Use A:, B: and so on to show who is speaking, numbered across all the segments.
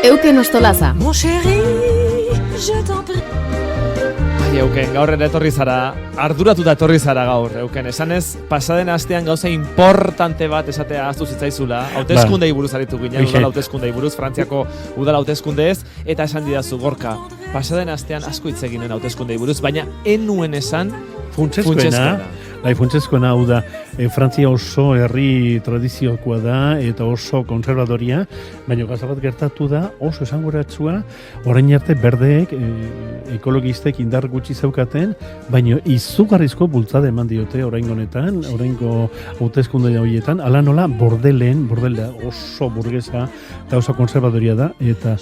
A: Euken Ostolaza.
B: Mon chéri, je t'en prie.
C: Euken, gaur ere etorri zara, arduratuta etorri zara gaur, Euken. Esanez, pasaden astean gauza importante bat esatea ahaztu zitzaizula. Hauteskundei buruz aritu ginen, udal hauteskundei buruz, Frantziako udal hauteskundeez, eta esan didazu, Gorka, pasaden astean asko hitz egin nuen hauteskundei buruz, baina enuen esan funtsezkoena.
D: Funtsezkoena hau da, Frantzia oso herri tradiziokoa da eta oso konservadoria, baina gauza bat gertatu da oso esanguratsua, orain arte berdeek, ekologistek indar gutxi zeukaten, baina izugarrizko bultzada eman diote oraingo honetan, oraingo hauteskunde horietan, ala nola bordela oso burgesa eta oso konservadoria da, eta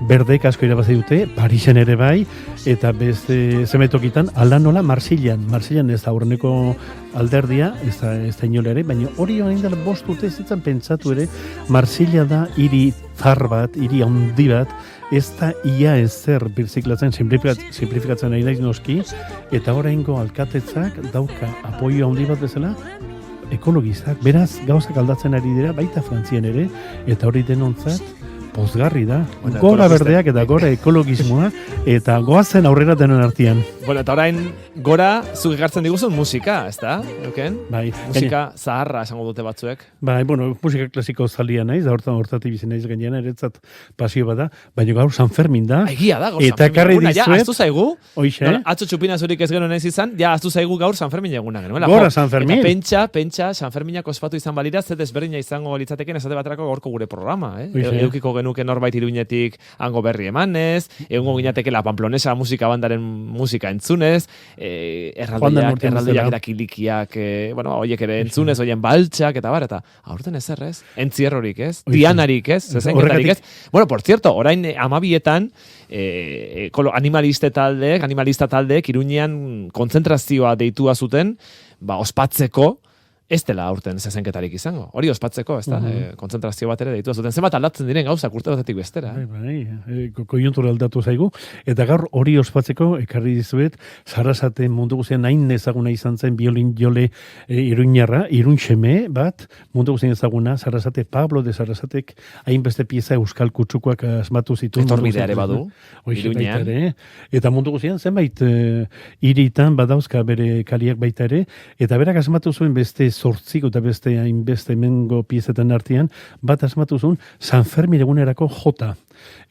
D: berdeek asko irabazi dute, Parisen ere bai, eta beste zemetokitan, ala nola Marsillan ez da aurreneko alderdia, ez da inola ere, baina hori orain dela 5 urte zitzan pentsatu ere, Marsilla da hiri zar bat, hiri handi bat, ez da ia ezer birziklatzen, simplifikatzen nahi naiz noski, eta oraingo alkatetzak dauka apoio handi bat bezala, ekologistak, beraz gauzak aldatzen ari dira, baita Frantzian ere, eta hori denontzat, pozgarri da, gora berdeak eta gora ekologismoa, eta goazen aurrera denon artean.
C: Bueno, eta orain gora, zuk ekartzen diguzun musika, ez da, Euken?
D: Bai.
C: Musika zaharra esango dute batzuek.
D: Bai, bueno, musika klasiko zalia naiz, da hortatik bizi naiz gainean, eretzat pasio bada, baina gaur San Fermin da.
C: Egia da, gaur San
D: eta
C: Fermin
D: karri
C: eguna, ja,
D: dizuet,
C: aztu zaigu,
D: hoxe,
C: atzo txupina zurik ez genuen ez izan, ja, aztu zaigu gaur San Fermin eguna genuela.
D: Gora San Fermin.
C: Eta pentsa, San Ferminak ospatu izan balira, zet ezberdina izango litzateken esate baterako gaurko gure programa, Edukiko genuke norbait iruñetik hango berri emanez, egungo ginatekela Pamplonesa musika bandaren musika entzunez, erraldoiak eta kilikiak, horiek ere entzunez, horien baltsak, eta bar, eta aurten ezer ez, entzierrorik ez, dianarik ez, zezenketarik ez. Bueno, por cierto, orain 12etan, animalista taldeek Iruñean kontzentrazioa deitua zuten, ospatzeko, ez dela aurten zezenketarik izango. Hori ospatzeko, ez da? Kontzentrazio bat ere deitua zuten. Zenbat aldatzen diren gauzak urte batetik bestera.
D: Koiuntura aldatu zaigu. Eta gaur hori ospatzeko, ekarri dizuet, Sarasate mundu guztian hain ezaguna izan zen biolin jole iruñarra, irunxeme bat, mundu guztian ezaguna, Sarasate, Pablo de Sarasatek, hainbeste pieza euskal kutsukoak asmatu zituen.
C: Etorbidea ere badu, Iruñean.
D: Eta mundu guztian zenbait hiritan badauzka bere kaliak baita ere, eta berak asmatu zuen beste 8 eta beste hainbeste hemengo piezetan artean, bat asmatu zuen San Fermin egunerako jota.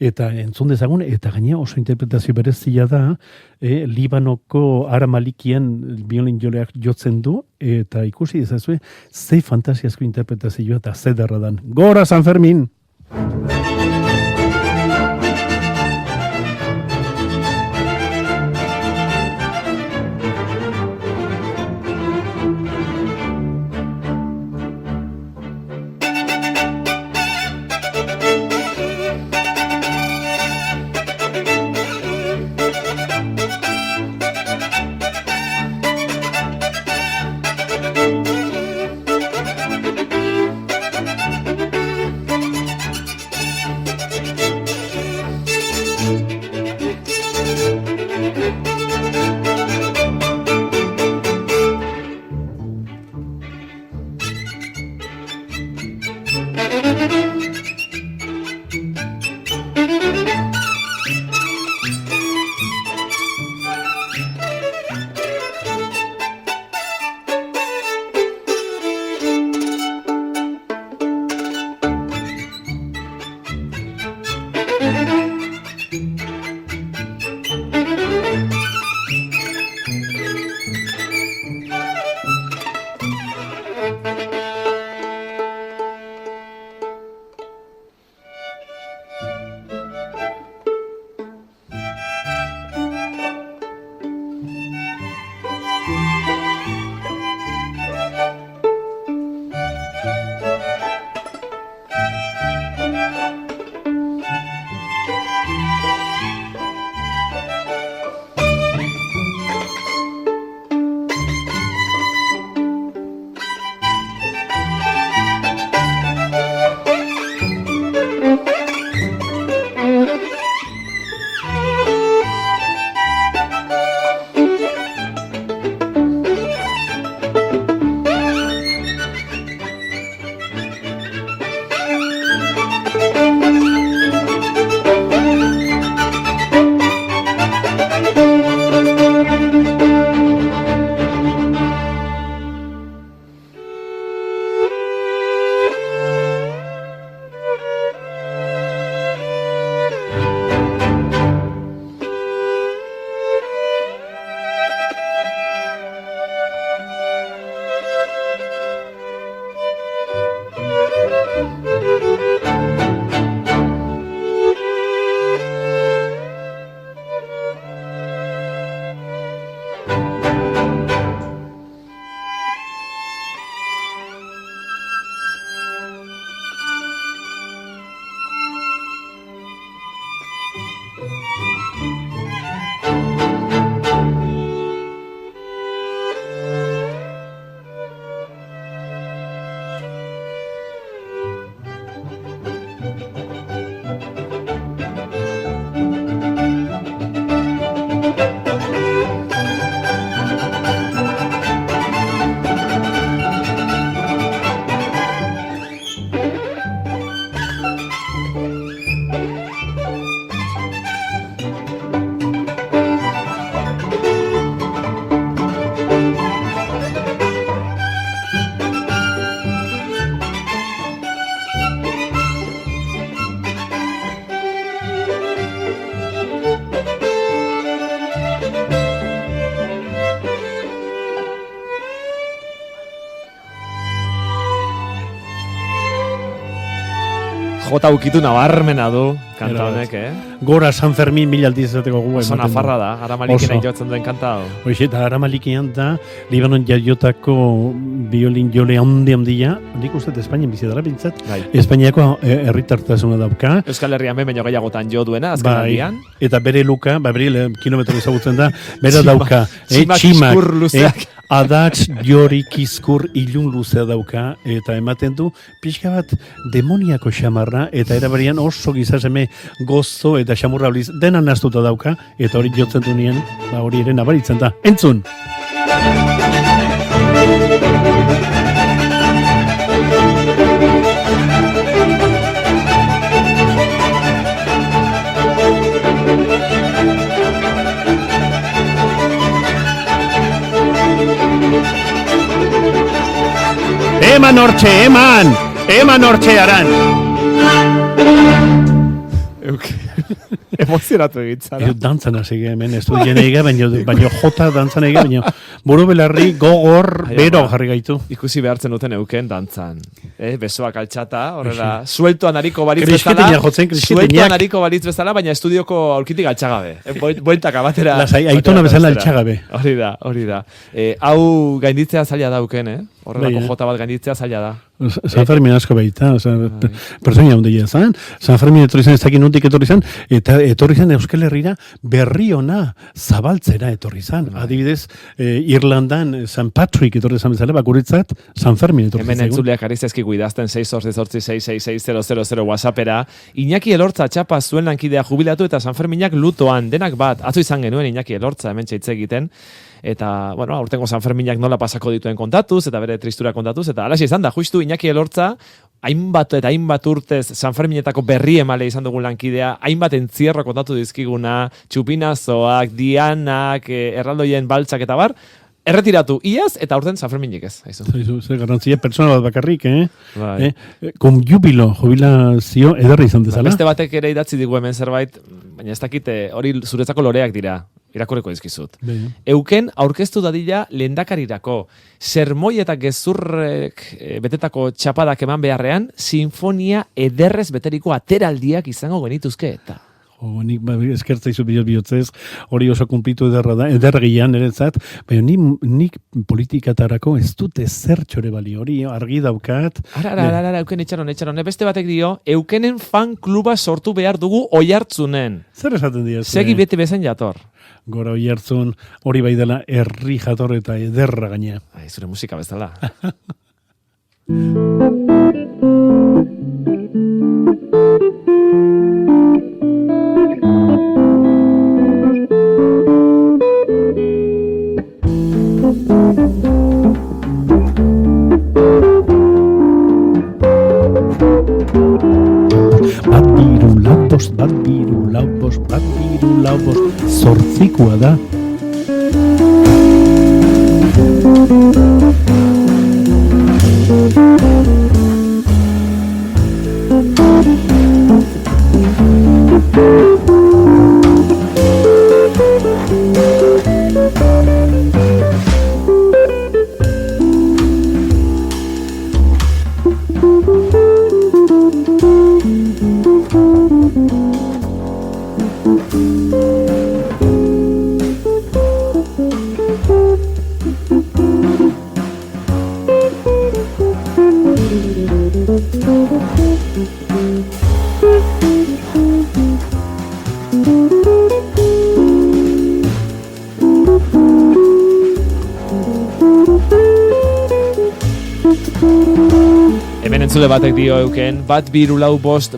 D: Eta entzun dezagun, eta gainea oso interpretazio berezia da, Libanoko Aramalikian biolin joleak jotzen du, eta ikusi ezazue, ze fantasiazko interpretazioa eta ze derradan. Gora San Fermin!
C: jota ukitu nabarmena du, kanta honek,
D: Gora San Fermin mila aldiz zateko gu.
C: Oso nafarra da, Aramalikin jotzen duen kanta hau.
D: Hoxe, eta Aramalikian da, Libanon jaiotako biolin jole handia, nik uste Espainian bizi dara bintzat, Espainiako herritartasuna dauka.
C: Euskal Herrian baino gehiagotan jo duena, azken aldian.
D: Eta bere luka, bere kilometro ezagutzen da, bera dauka, tximak, adatz, jori, kizkur, ilun luzea dauka, eta ematen du, pixka bat demoniako xamarra, eta erabarian oso gizaseme gozo eta xamurra bliz, dena naztuta dauka, eta hori jotzen du nien, hori ere nabaritzen da. Entzun! Eman hortxe aran!
C: Emozionatu egitzara.
D: Dantzan hasi hemen, ez du jeneiga, baina jota dantzan ege, baina buru belarri gogor bero jarri gaitu.
C: Ikusi behartzen duten euken dantzan. Besoak altxata, horrela, sueltoan hariko balitz bezala. Sueltoan hariko balitz bezala, baina estudioko aurkitik altxagabe. Bueltaka batera.
D: Lasai, aitona bezala altxagabe.
C: Hori da. Hau gainditzea zaila dauken, horrelako jota bat gainditzea zaila da.
D: San Fermin asko baita, persoina hundia zan, San Fermin etorri zan, ez dakit nondik etorri zan, eta etorri zan Euskal Herrira berri ona zabaltzera etorri zan. Adibidez, Irlandan San Patrick etorri zan bezala, bakuritzat San Fermin etorri zan.
C: Hemen entzuleak arizezkigu idazten 6-8-6-6-6-0-0 WhatsAppera. Iñaki Elortza txapa zuen lankidea jubilatu eta San Ferminak lutoan, denak bat, atzo izan genuen Iñaki Elortza hemen txaitze egiten. Eta, aurtengo San Ferminak nola pasako dituen kontatuz, eta bere tristura kontatuz, eta alaxi izan da, justu Iñaki Elortza, hainbat urtez San Ferminetako berri emale izan dugun lankidea, hainbat entzierro kontatu dizkiguna, txupinazoak, dianak, erraldoien baltsak eta bar, erretiratu iaz, eta aurten San Ferminik ez.
D: Ze garantzia pertsona bat bakarrik, Kon jubilazio ederra izan dezala.
C: Beste batek ere idatzi digu hemen zerbait, baina ez dakit hori zuretzako loreak dira. Irakurreko dizkizut. Euken aurkeztu dadila lehendakarirako sermoi eta gezurrek betetako txapadak eman beharrean, sinfonia ederrez beteriko ateraldiak izango genituzke eta.
D: Nik eskertza izu bihotzez, hori oso kumplitu ederregian eretzat, baina nik politikatarako ez dute zertxore bali, hori argi daukat.
C: Ara, euken etxaron, beste batek dio, eukenen fan kluba sortu behar dugu Oiartzunen.
D: Zer esaten dira?
C: Segi bete bezain jator.
D: Gora Oiartzun, hori bai dela herri jator eta ederra gaina.
C: Zure musika bezala. Bat biru lau bost, zortzikoa da. Hemen entzule batek dio euken, bat biru lau bost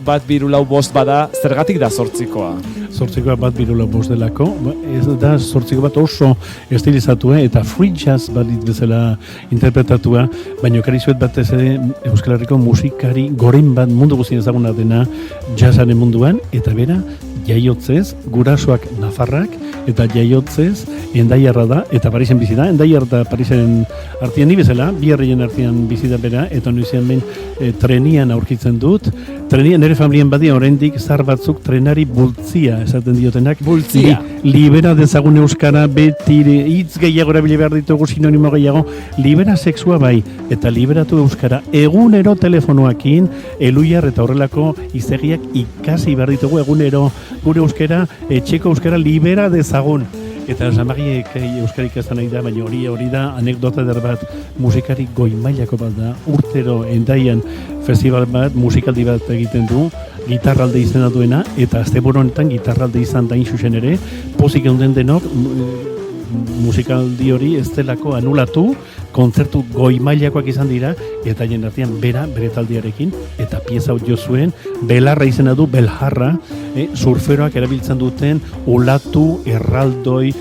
C: bada, zergatik da zortzikoa?
D: Zortzikoa bat biru lau bost delako, ez da zortziko bat oso estilizatu, eta free jazz balit bezala interpretatua, baina karizuet bat ez Euskal Herriko musikari goren bat mundu guztien ezaguna dena jazzaren munduan, eta bera, jaiotzez, gurasoak nafarrak, eta jaiotzez Endaiarra da, eta Parisen bizi da. Endaiar eta Parisen artean ni bezala, bi herrien artean bizi da bera, eta noizean behin trenian aurkitzen dut. Trenian nire familien badia oraindik zar batzuk trenari bultzia esaten diotenak.
C: Bultzia.
D: Libera dezagun euskara, beti hitz gehiago erabili behar ditugu, sinonimo gehiago. Libera sexua bai, eta liberatu euskara. Egunero telefonoakin, eluiar eta horrelako izegiak ikasi behar ditugu, egunero gure euskara, etxeko euskara libera dezagun. Eta Samagiek euskarik ez da nahi da, baina hori da anekdota eder bat, musikari goi mailako bat da, urtero Endaian festival bat, musikaldi bat egiten du, gitarralde izena duena, eta asteburu honetan gitarralde izan da zuzen ere, pozik eunden denok, musikaldi hori ez delako anulatu, kontzertu goi mailakoak izan dira, eta haien artean bere taldearekin, eta pieza jo zuen, belarra izena du, beljarra, surferoak erabiltzen duten, olatu, erraldoi,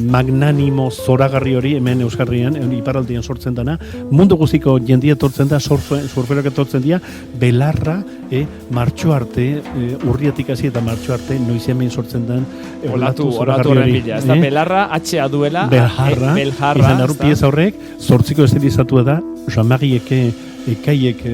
D: magnanimo zoragarri hori hemen Euskarrian, iparraldean sortzen dana, mundu guztiko jendia etortzen da, surferoak etortzen dira, belarra, martxo arte, urriatik hasi eta martxo arte, noizean behin sortzen den,
C: olatu horren bila. Ez da belarra, atxea duela,
D: beljarra, izan daru pieza horrek, zortziko estilizatua da, Samagieke ekaiek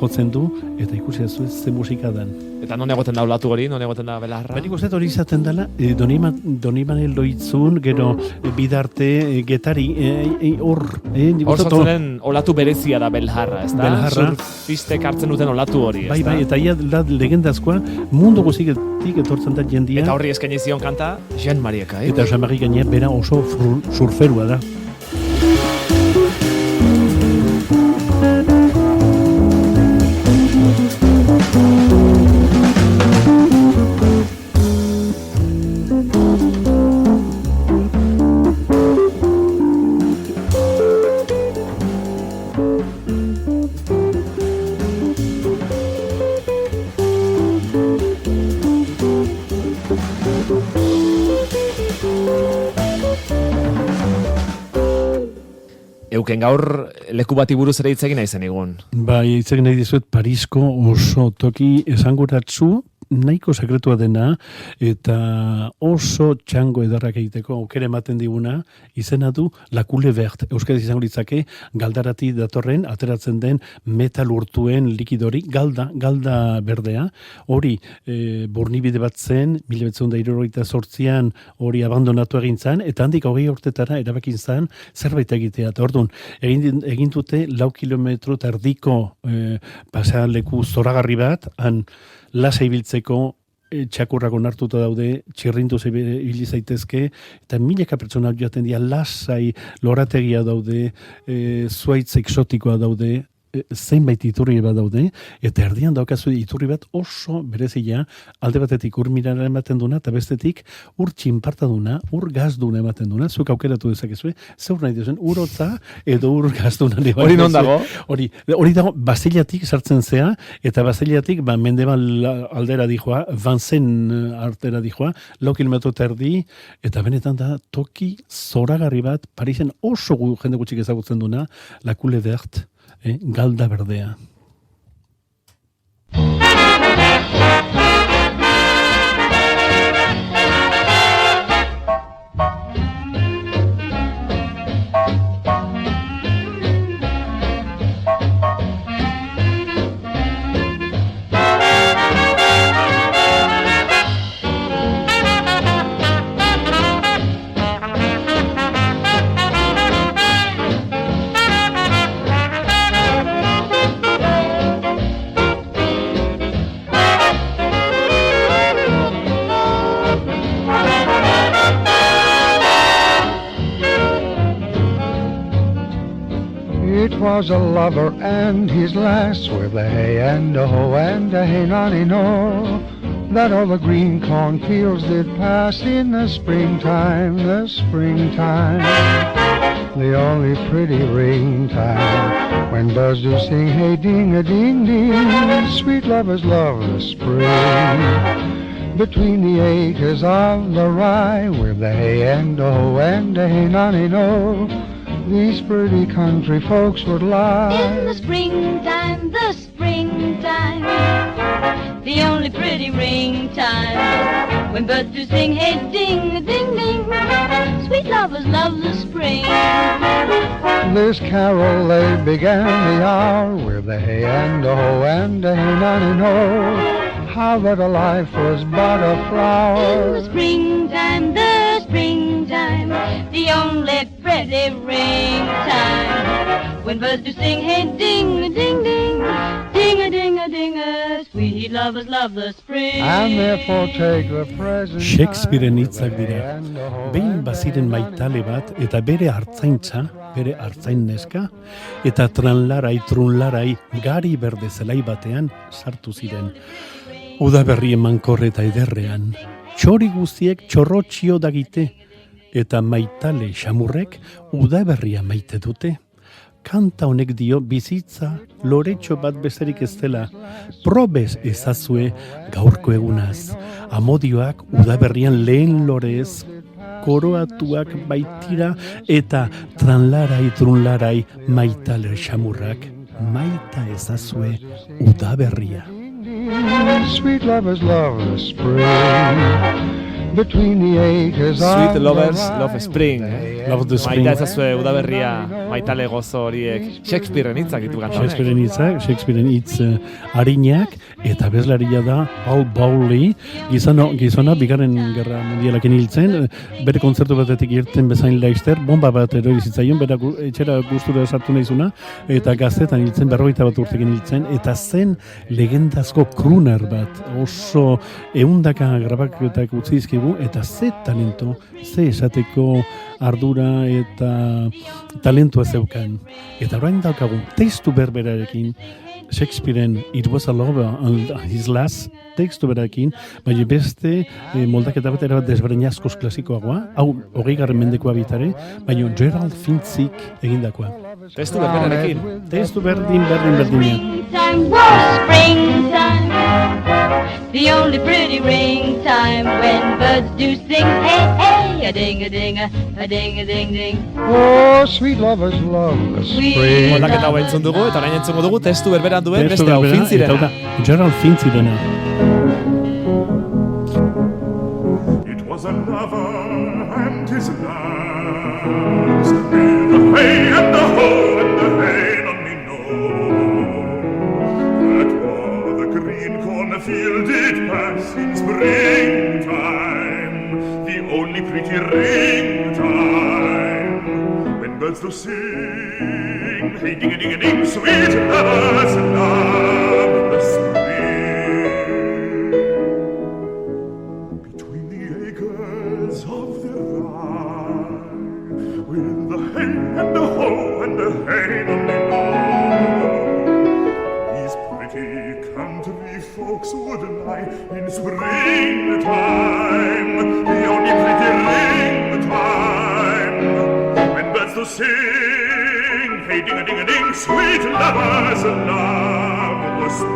D: jotzen du, eta ikusi ez ze musika dan.
C: Eta non egoten da olatu hori, non egoten da belarra?
D: Baina ikusten hori izaten dela, Doniman Loitzun, gero Bidarte, Getari, hor
C: sortzen den olatu berezia da beljarra, ez da?
D: Beljarra.
C: Surfistek hartzen duten olatu hori, ez da?
D: Bai, eta ia da legendazkoa, mundu guztiketik etortzen da jendia.
C: Eta horri eskaini zion kanta, Jean Marieka,
D: Eta Samari gainea bera oso surferua da.
C: Euken gaur leku bati buruz ere hitz egin nahi zen egun.
D: Bai, hitz egin nahi dizuet Parisko oso toki esanguratsu, nahiko sekretua dena, eta oso txango edarrak egiteko aukera ematen diguna, izena du La Coule Verte. Euskadi izango litzake, galdarati datorren, ateratzen den metal urtuen likidori, galda berdea, hori bornibide bat zen, 1978an hori abandonatu egin zen, eta handik 20 urtetara erabakin zen zerbait egitea. Eta orduan, egin dute 4 kilometro tardiko pasaleku zoragarri bat, han lasa ibiltzeko txakurrak onartuta daude, txirrinduz ibili zaitezke, eta milaka pertsona joaten dira, lasai lorategia daude, zuaitz exotikoa daude, zeinbait iturri bat daude, eta erdian daukazu iturri bat oso berezia, alde batetik ur mirara ematen duna, eta bestetik ur txinparta duna, ur gazduna ematen duna, zuk aukeratu dezakezue, zeur nahi duzen, ur hotza edo ur gazduna.
C: Hori non dago?
D: Hori dago, Basilatik sartzen zea, eta Basilatik, Mendebal aldera dijoa, Vanzen artera dijoa, 4 kilometro terdi, eta benetan da, toki zoragarri bat, Parisen oso jende gutxik ezagutzen duna, La Coule Verte, galda berdea.
A: It was a lover and his lass with a hey and a ho and a hey nonny no, that all the green cornfields did pass in the springtime, the only pretty ring time, when birds do sing hey ding a ding ding, sweet lovers love the spring. Between the acres of the rye, with the hay and a ho and a hey nonny no, these pretty country folks would lie.
B: In the springtime,
E: the only pretty ring time. When birds do sing, hey ding, a ding ding, sweet lovers love the spring.
A: This carol they began the hour with a hey and a ho and a hey nanny no. How that a life was but a flower.
E: In the springtime, the only pretty ring time. When birds do sing, hey ding a ding ding, ding a ding a ding a, sweet lovers love the spring.
A: And therefore take the present.
D: Shakespearen hitzak dira. Behin baziren maitale bat eta bere hartzaintza, bere hartzain neska, eta tranlarai, trunlarai, gari berde zelai batean sartu ziren. Udaberri emankorre eta ederrean, txori guztiek txorrotxio dagite, eta maitale xamurrek udaberria maite dute. Kanta honek dio bizitza loretxo bat bezerik ez dela, probez ezazue gaurko egunaz, amodioak udaberrian lehen lorez, koroatuak baitira eta tranlarai trunlarai maitale xamurrak maita ezazue udaberria.
A: Sweet lovers love the spring. Between the acres
C: Sweet lovers love spring.
D: Love the spring.
C: Maita ezazue udaberria, maitale gozo horiek. Shakespearen hitzak ditu kanta honek.
D: Shakespearen hitz harinak, eta bezlaria da Paul Bowley, gizona bigarren gerra mundialaken hiltzen, bere kontzertu batetik irten bezain laizter, bomba bat erori zitzaion, bera etxera gustura sartu nahizuna, eta gaztetan hiltzen, 41 urtekin hiltzen, eta zen legendazko crooner bat, oso 100 grabaketak utzi dizkigu, eta ze talento, ze esateko ardura eta talentua zeukan. Eta orain daukagun testu berberarekin, Shakespearen It Was a Lover and His Lass tekstu berarekin, baina beste moldaketa bat erabat desberdin askoz klasikoagoa, hau 20. mendekoa bitare, baina Gerald Finzik egindakoa.
C: Testu berberarekin.
D: Testu berdinean.
E: Springtime, whoa, springtime, the only pretty ring time. When birds do sing, hey, hey, a ding a ding a ding a ding ding.
A: Oh, sweet lovers love the spring.
C: Moldaketa hau entzun dugu, eta orain entzungo dugu testu berberan duen beste hau Fintzirena.
D: Gerald Fintzirena.
F: It was a lover and his lass, with the hay and the hoe and the hay on me know. That o'er the green cornfield did pass in springtime, the only pretty ring time. When birds do sing, hey ding a ding a ding, sweet lovers love the spring. Between the acres of the rye, with the hay and the hoe and the hay on the knoll, these pretty country folks would lie in springtime, the only pretty ring time. When birds do sing, hey ding a ding a ding, sweet lovers love the spring.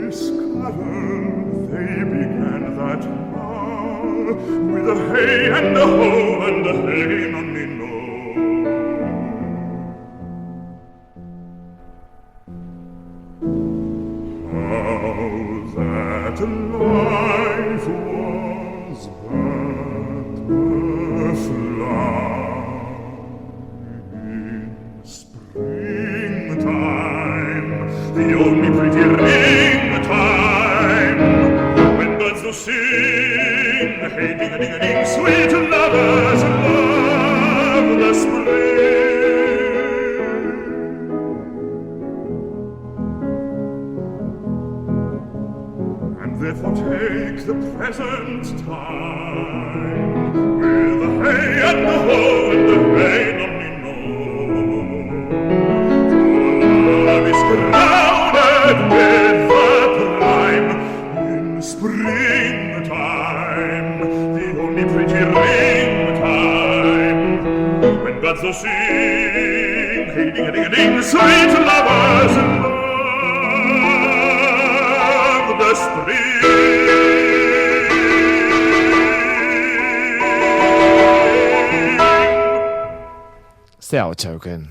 F: This carol they began that hour, with the hay and the hoe and the hay on me know. How that life was but a flower in springtime, the only pretty ring time. When birds do sing, hey ding a ding a ding, sweet lovers love the spring. And therefore take the present time, with the hay and the hoe and the hay on me know. Love is crowded with the prime in springtime, the only pretty ring time. When birds do sing, hey ding a ding a ding, sweet lovers love the spring.
C: Ze hau txauken.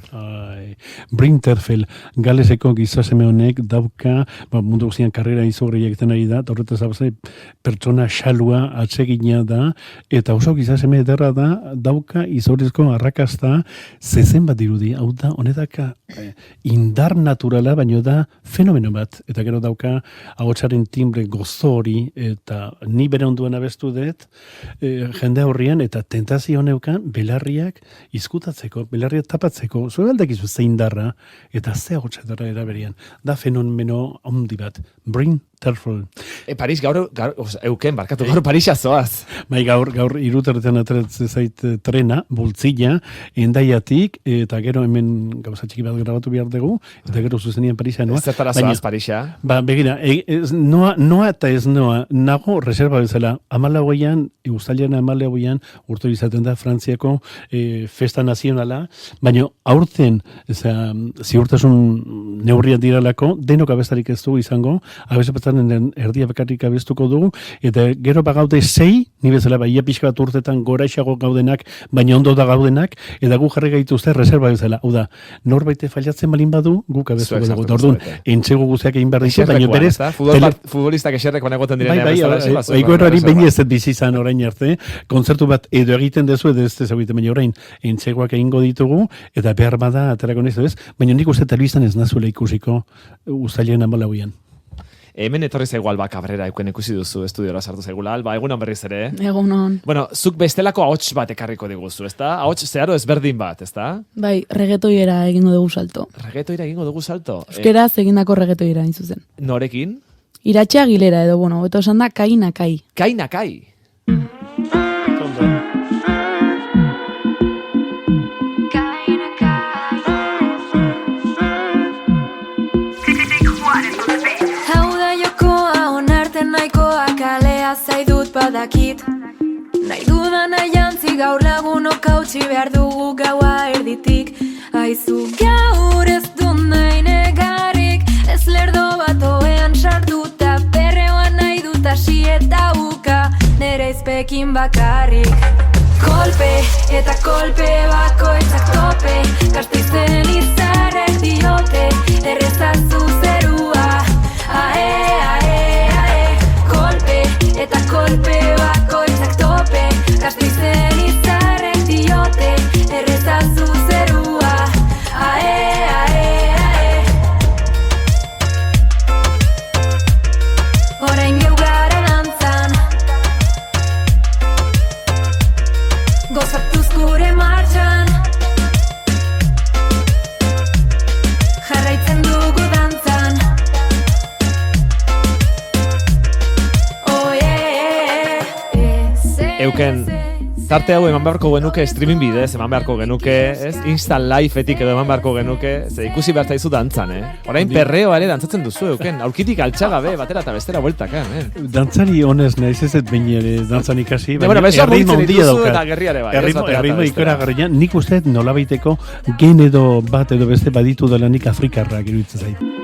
D: Brinterfell, galeseko gizaseme honek dauka, mundu guztian karrera izogri egiten ari da, horretaz abazai, pertsona xalua atsegina da, eta oso gizaseme ederra da, dauka izogrezko arrakasta zezen bat dirudi, hau da, honetaka indar naturala, baino da fenomeno bat, eta gero dauka ahotsaren timbre gozo hori, eta ni bere onduan abestu dut, jende horrian, eta tentazio honeukan, belarriak izkutatzeko, belarriak tapatzeko, zuen aldakizu zein darra, eta ze ahotsetara eraberian. Da fenomeno handi bat. Brin Terfel.
C: Paris gaur euken, barkatu, gaur Parisa zoaz.
D: Bai, gaur iruterretan atretzen zait trena, bultzilla, endaiatik, eta gero hemen gauza txiki bat grabatu behar dugu, eta gero zuzenian Parisa noa.
C: Zertara zoaz Parisa?
D: Begira, noa eta ez noa, nago reserva bezala, 14an, uztailaren 14an, urte izaten da Frantziako festa nazionala, baina aurten, ziurtasun neurriak diralako, denok abestarik ez dugu izango, abesapetan erdia bekarrik abestuko dugu, eta gero bagaude 6, ni bezala ia pixka bat urtetan goraixago gaudenak, baina ondo da gaudenak, eta gu jarri gaituzte reserva bezala. Hau da, norbaite fallatzen balin badu, guk abestuko dugu. Orduan, entzegu guztiak egin behar ditu, baina berez...
C: Futbolistak eserrek banegoten direnean.
D: Bai, goerrari behin ez bizi izan orain arte, kontzertu bat edo egiten dezu, edo ez ezagite, baina orain, entzeguak egingo ditugu, eta behar bada, aterako nezu ez, baina nik uste telebistan ez nazuela ikusiko uztailean 14an.
C: Hemen etorri zaigu Alba Cabrera euken ikusi duzu estudiora sartu zaigula. Alba, egunon berriz ere.
B: Egunon.
C: Bueno, zuk bestelako ahots bat ekarriko diguzu, ezta? Ahots zeharo ezberdin bat, ezta?
B: Bai, reggaetoiera egingo dugu salto.
C: Reggaetoira egingo dugu salto?
B: Euskeraz egindako reggaetoiera zuzen.
C: Norekin?
B: Iratxe Agilera edo, beto esan da Kai Nakai.
C: Kai Nakai?
G: Zaidut badakit nahi dudan aiantzi gaur lagunok hautsi behar dugu gaua erditik. Aizu gaur ez dut nahi negarik, ez lerdo bat oean sartuta, perreoan nahi dut hasi eta uka, nere izpekin bakarrik. Kolpe eta kolpe bakoitzak tope, Gasteizen izarrek diote, errezazu zerua, ae, ae, ae. Kolpe eta kolpe bakoitzak tope, Gasteizen izarrek diote, errezazu zerua, ae, ae, ae. Orain geu gara dantzan, gozatuz gure martxan, jarraitzen dugu dantzan.
C: Euken, tarte hau eman beharko genuke streaming bidez, eman beharko genuke, ez? Insta live-etik edo eman beharko genuke, ze ikusi behar zaizu dantzan, Orain perreo ere dantzatzen duzu, Euken, aurkitik altxagabe, batera eta bestera bueltaka,
D: Dantzari honez naiz ez behin ere dantzan ikasi,
C: baina erritmo handia daukat. Eta gerriare bai,
D: erritmo ikaragarrian, nik uste nolabaiteko gen edo bat edo beste baditu dela nik Afrikarrak iruditzen zait.